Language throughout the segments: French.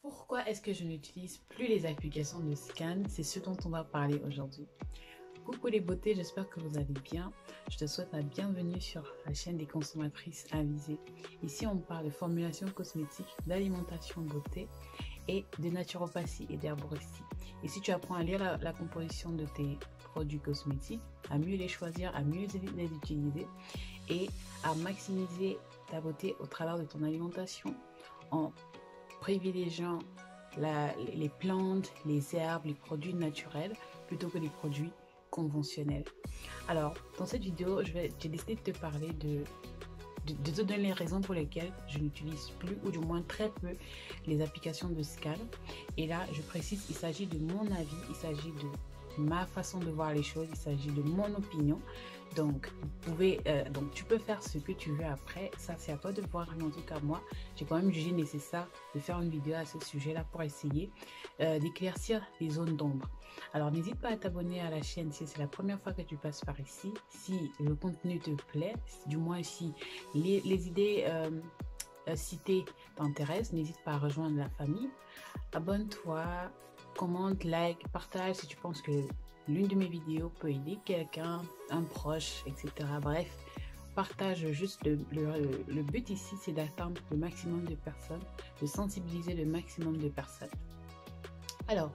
Pourquoi est-ce que je n'utilise plus les applications de scan? C'est ce dont on va parler aujourd'hui. Coucou les beautés, j'espère que vous allez bien. Je te souhaite la bienvenue sur la chaîne des consommatrices avisées. Ici, on parle de formulation cosmétique, d'alimentation beauté et de naturopathie et d'herboristerie. Et si tu apprends à lire la composition de tes produits cosmétiques, à mieux les choisir, à mieux les utiliser et à maximiser ta beauté au travers de ton alimentation en privilégiant les plantes, les herbes, les produits naturels plutôt que les produits conventionnels. Alors, dans cette vidéo, j'ai décidé de te parler de te donner les raisons pour lesquelles je n'utilise plus ou du moins très peu les applications de scan. Et là, je précise, il s'agit de mon avis, il s'agit de ma façon de voir les choses, il s'agit de mon opinion. Donc, donc tu peux faire ce que tu veux après, ça c'est à toi de voir, mais en tout cas moi, j'ai quand même jugé nécessaire de faire une vidéo à ce sujet-là pour essayer d'éclaircir les zones d'ombre. Alors n'hésite pas à t'abonner à la chaîne si c'est la première fois que tu passes par ici, si le contenu te plaît, du moins si les idées citées t'intéressent, n'hésite pas à rejoindre la famille. Abonne-toi, commente, like, partage si tu penses que l'une de mes vidéos peut aider quelqu'un, un proche, etc. Bref, partage juste le but ici, c'est d'atteindre le maximum de personnes, de sensibiliser le maximum de personnes. Alors,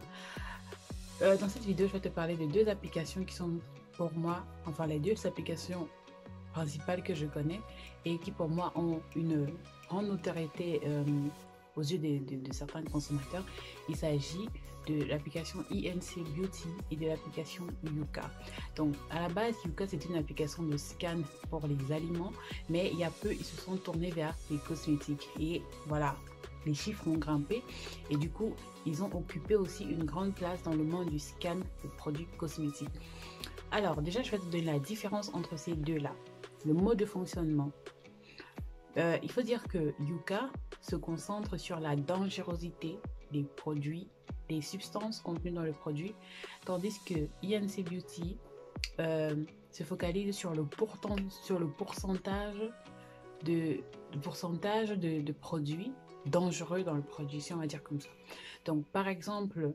dans cette vidéo, je vais te parler de deux applications qui sont pour moi, enfin les deux applications principales que je connais et qui pour moi ont une grande notoriété aux yeux de certains consommateurs. Il s'agit de l'application INC Beauty et de l'application Yuka. Donc à la base, Yuka c'est une application de scan pour les aliments, mais il y a peu ils se sont tournés vers les cosmétiques et voilà, les chiffres ont grimpé et du coup ils ont occupé aussi une grande place dans le monde du scan de produits cosmétiques. Alors déjà je vais te donner la différence entre ces deux là, le mode de fonctionnement. Il faut dire que Yuka se concentre sur la dangerosité des produits, des substances contenues dans le produit, tandis que INC Beauty se focalise sur le pourcentage de produits dangereux dans le produit, si on va dire comme ça. Donc par exemple,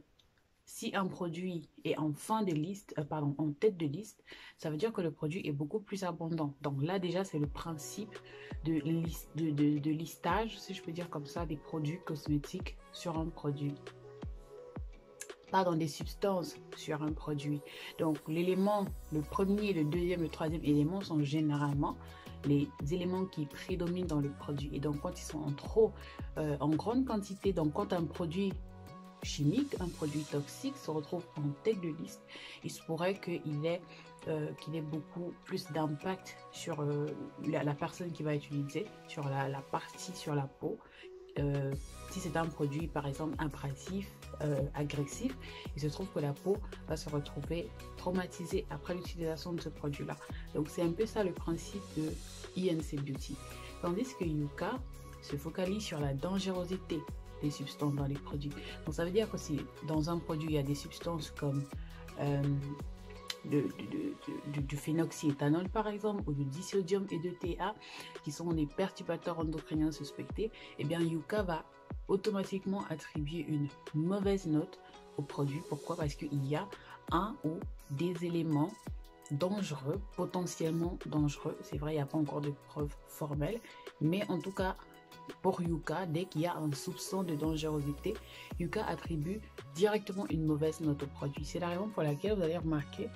si un produit est en fin de liste, en tête de liste, ça veut dire que le produit est beaucoup plus abondant. Donc là déjà, c'est le principe de listage, si je peux dire comme ça, des produits cosmétiques sur un produit. Pas dans des substances sur un produit. Donc l'élément, le premier, le deuxième, le troisième élément sont généralement les éléments qui prédominent dans le produit. Et donc quand ils sont en grande quantité, donc quand un produit chimique, un produit toxique se retrouve en tête de liste, il se pourrait qu'il ait beaucoup plus d'impact sur la personne qui va utiliser, sur la partie, sur la peau. Si c'est un produit par exemple abrasif, agressif, il se trouve que la peau va se retrouver traumatisée après l'utilisation de ce produit là. Donc c'est un peu ça le principe de INC Beauty, tandis que Yuka se focalise sur la dangerosité des substances dans les produits. Donc ça veut dire que si dans un produit il y a des substances comme du phénoxyéthanol par exemple, ou du disodium et de TA qui sont des perturbateurs endocriniens suspectés, et bien Yuka va automatiquement attribuer une mauvaise note au produit. Pourquoi? Parce qu'il y a un ou des éléments dangereux, potentiellement dangereux. C'est vrai, il n'y a pas encore de preuves formelles, mais en tout cas, pour Yuka, dès qu'il y a un soupçon de dangerosité, Yuka attribue directement une mauvaise note au produit. C'est la raison pour laquelle vous allez remarquer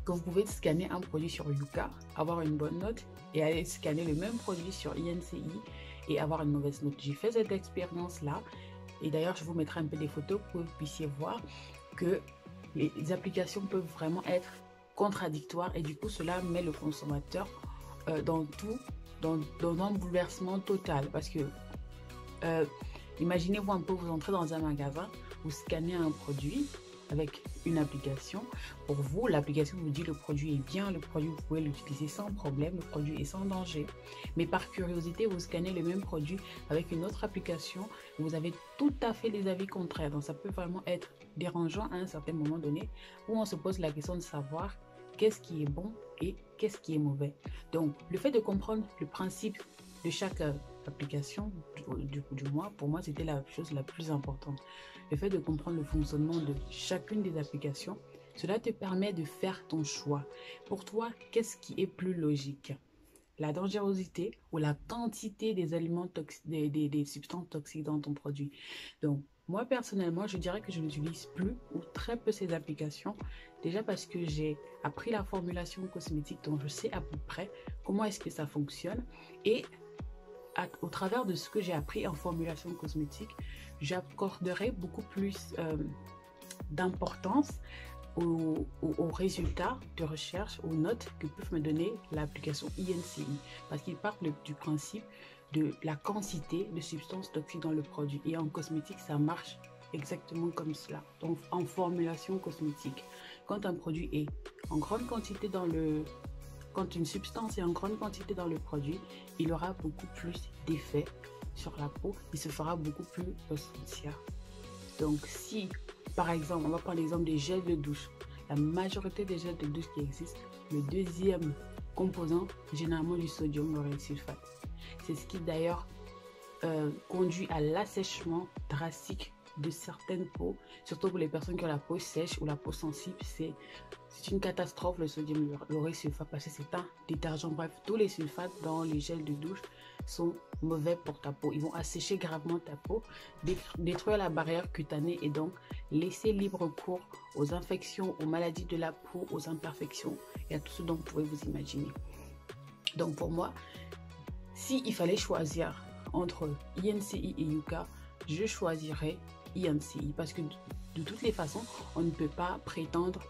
que vous pouvez scanner un produit sur Yuka, avoir une bonne note, et aller scanner le même produit sur INCI et avoir une mauvaise note. J'ai fait cette expérience-là, et d'ailleurs, je vous mettrai un peu des photos pour que vous puissiez voir que les applications peuvent vraiment être contradictoires, et du coup, cela met le consommateur dans un bouleversement total. Parce que imaginez-vous un peu, vous entrez dans un magasin, vous scannez un produit avec une application. Pour vous, l'application vous dit le produit est bien, le produit vous pouvez l'utiliser sans problème, le produit est sans danger. Mais par curiosité, vous scannez le même produit avec une autre application, vous avez tout à fait des avis contraires. Donc ça peut vraiment être dérangeant à un certain moment donné où on se pose la question de savoir qu'est-ce qui est bon et qu'est-ce qui est mauvais. Donc, le fait de comprendre le principe de chaque application, du moins, pour moi, c'était la chose la plus importante. Le fait de comprendre le fonctionnement de chacune des applications, cela te permet de faire ton choix. Pour toi, qu'est-ce qui est plus logique? La dangerosité ou la quantité des aliments toxiques, des substances toxiques dans ton produit. Donc, moi, personnellement, je dirais que je n'utilise plus ou très peu ces applications. Déjà parce que j'ai appris la formulation cosmétique, donc je sais à peu près comment est-ce que ça fonctionne. Et au travers de ce que j'ai appris en formulation cosmétique, j'accorderai beaucoup plus d'importance aux résultats de recherche, aux notes que peuvent me donner l'application INCI. Parce qu'il part du principe de la quantité de substances toxiques dans le produit. Et en cosmétique, ça marche exactement comme cela. Donc, en formulation cosmétique, quand un produit est en grande quantité dans le... Quand une substance est en grande quantité dans le produit, il aura beaucoup plus d'effet sur la peau. Il se fera beaucoup plus ressentir. Donc, si, par exemple, on va prendre l'exemple des gels de douche. La majorité des gels de douche qui existent, le deuxième composant, généralement du sodium lauryl sulfate. C'est ce qui d'ailleurs conduit à l'assèchement drastique de certaines peaux, surtout pour les personnes qui ont la peau sèche ou la peau sensible. C'est une catastrophe le sodium lauryl sulfate parce que c'est un détergent. Bref, tous les sulfates dans les gels de douche sont mauvais pour ta peau. Ils vont assécher gravement ta peau, détruire la barrière cutanée et donc laisser libre cours aux infections, aux maladies de la peau, aux imperfections et à tout ce dont vous pouvez vous imaginer. Donc pour moi, s'il fallait choisir entre INCI et Yuka, je choisirais INCI parce que de toutes les façons, on ne peut pas prétendre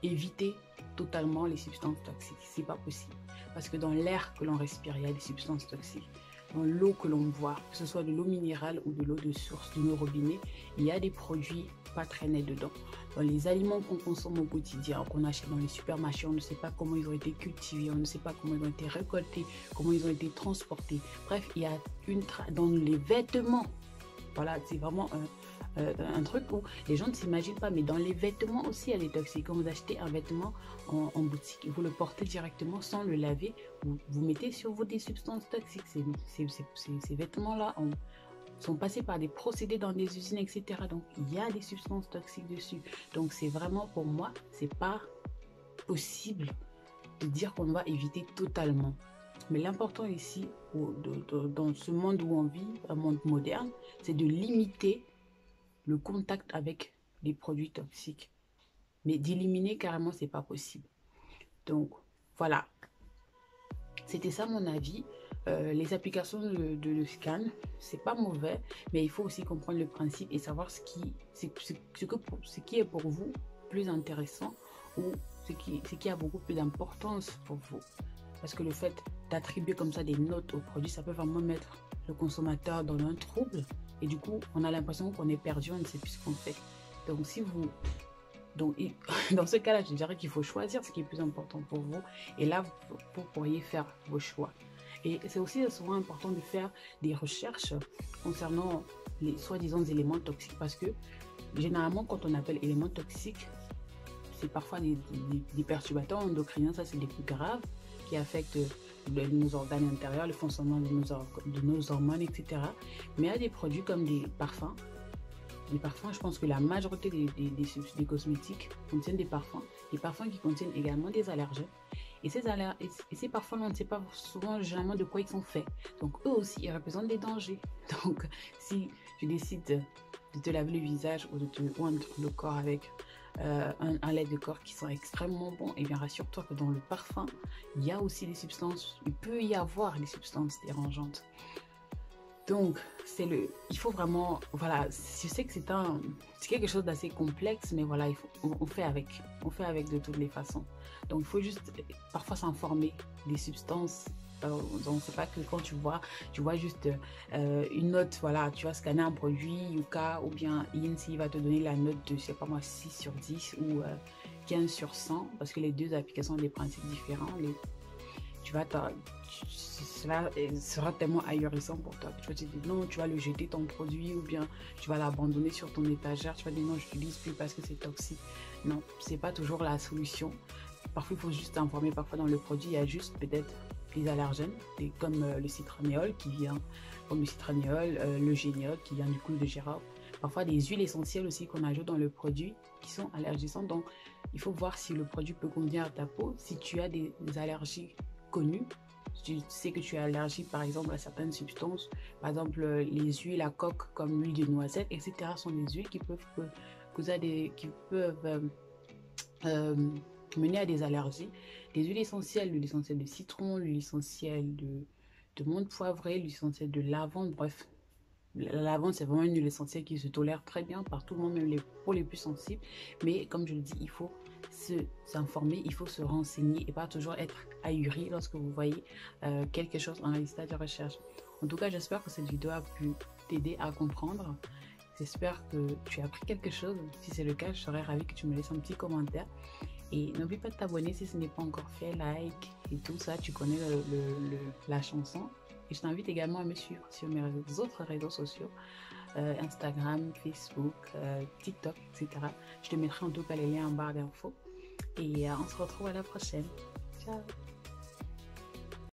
éviter totalement les substances toxiques. C'est pas possible. Parce que dans l'air que l'on respire, il y a des substances toxiques. Dans l'eau que l'on boit, que ce soit de l'eau minérale ou de l'eau de source, de nos robinets, il y a des produits pas très nets dedans. Dans les aliments qu'on consomme au quotidien, qu'on achète dans les supermarchés, on ne sait pas comment ils ont été cultivés, on ne sait pas comment ils ont été récoltés, comment ils ont été transportés. Bref, il y a dans les vêtements. Voilà, c'est vraiment un truc où les gens ne s'imaginent pas, mais dans les vêtements aussi, il y a des toxiques. Quand vous achetez un vêtement en boutique, vous le portez directement sans le laver, vous mettez sur vous des substances toxiques. Ces vêtements-là sont passés par des procédés dans des usines, etc. Donc, il y a des substances toxiques dessus. Donc, c'est vraiment, pour moi, c'est pas possible de dire qu'on va éviter totalement. Mais l'important ici, dans ce monde où on vit, un monde moderne, c'est de limiter le contact avec les produits toxiques. Mais d'éliminer carrément, c'est pas possible. Donc, voilà. C'était ça mon avis. Les applications de scan, c'est pas mauvais, mais il faut aussi comprendre le principe et savoir ce qui est pour vous plus intéressant ou ce qui a beaucoup plus d'importance pour vous. Parce que le fait d'attribuer comme ça des notes aux produits, ça peut vraiment mettre le consommateur dans un trouble. Et du coup, on a l'impression qu'on est perdu, on ne sait plus ce qu'on fait. Donc, dans ce cas-là, je dirais qu'il faut choisir ce qui est plus important pour vous. Et là, vous pourriez faire vos choix. Et c'est aussi souvent important de faire des recherches concernant les soi-disant éléments toxiques. Parce que généralement, quand on appelle éléments toxiques, c'est parfois des perturbateurs endocriniens, ça c'est les plus graves, qui affectent nos organes intérieurs, le fonctionnement de nos hormones, etc. Mais il y a des produits comme des parfums. Les parfums, je pense que la majorité des cosmétiques contiennent des parfums. Des parfums qui contiennent également des allergènes. Et ces parfums, on ne sait pas souvent généralement de quoi ils sont faits. Donc eux aussi, ils représentent des dangers. Donc si tu décides de te laver le visage ou de te oindre le corps avec un lait de corps qui sont extrêmement bons, et bien rassure-toi que dans le parfum, il y a aussi des substances, il peut y avoir des substances dérangeantes. Donc, il faut vraiment, voilà, je sais que c'est quelque chose d'assez complexe, mais voilà, on fait avec de toutes les façons. Donc, il faut juste parfois s'informer des substances. Donc, c'est pas que quand tu vois juste une note, voilà, tu vas scanner un produit, Yuka, ou bien INCI va te donner la note de, je sais pas moi, 6 sur 10 ou 15 sur 100, parce que les deux applications ont des principes différents. Cela sera tellement ahurissant pour toi que tu vas te dire non, tu vas le jeter ton produit ou bien tu vas l'abandonner sur ton étagère, tu vas dire non, je n'utilise plus parce que c'est toxique. Non, c'est pas toujours la solution. Parfois il faut juste informer, parfois dans le produit il y a juste peut-être des allergènes comme le citronnéol qui vient comme le citroniol, le géniol qui vient du coup de girofle. Parfois des huiles essentielles aussi qu'on ajoute dans le produit qui sont allergisantes. Donc, il faut voir si le produit peut convenir à ta peau. Si tu as des allergies connues, tu sais que tu es allergique par exemple à certaines substances, par exemple les huiles à coque comme l'huile de noisette, etc. sont des huiles qui peuvent euh, mener à des allergies. Des huiles essentielles, l'huile essentielle de citron, l'huile essentielle de menthe poivrée, l'huile essentielle de lavande, bref. La lavande, c'est vraiment une huile essentielle qui se tolère très bien par tout le monde, même les peaux les plus sensibles. Mais comme je le dis, il faut s'informer, il faut se renseigner et pas toujours être ahuri lorsque vous voyez quelque chose en résultat de recherche. En tout cas, j'espère que cette vidéo a pu t'aider à comprendre. J'espère que tu as appris quelque chose. Si c'est le cas, je serais ravie que tu me laisses un petit commentaire. Et n'oublie pas de t'abonner si ce n'est pas encore fait, like et tout ça, tu connais la chanson. Et je t'invite également à me suivre sur mes autres réseaux sociaux, Instagram, Facebook, TikTok, etc. Je te mettrai en tout cas les liens en barre d'infos. Et on se retrouve à la prochaine. Ciao!